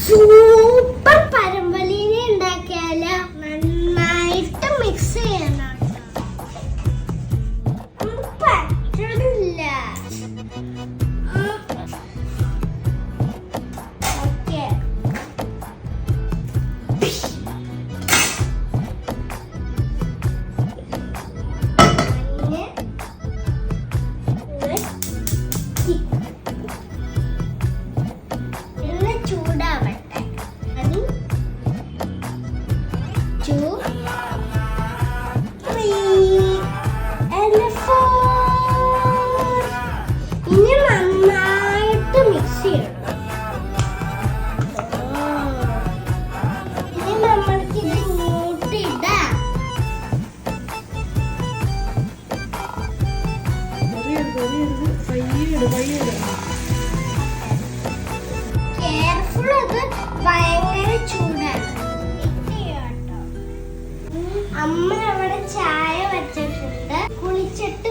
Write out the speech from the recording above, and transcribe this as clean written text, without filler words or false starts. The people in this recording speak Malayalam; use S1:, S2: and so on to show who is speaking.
S1: സൂപ്പർ പരമ്പലീനെ ഉണ്ടാക്കിയാല് നന്നായിട്ട് മിക്സ് ചെയ്യണം. പറ്റണില്ല. ഓക്കെ, ചൂടാവട്ടെ. 1 2 3 and 4. ഇനി നന്നായിട്ട് മിക്സ് ചെയ്യണം. ഇനി നമ്മൾക്ക് ഇത് ഇങ്ങോട്ട് ഇടാം. കെയർഫുൾ, അത് ഭയങ്കര ചൂടാണ്. അമ്മ അവിടെ ചായ വെച്ചിട്ടുണ്ട്. കുളിച്ചിട്ട്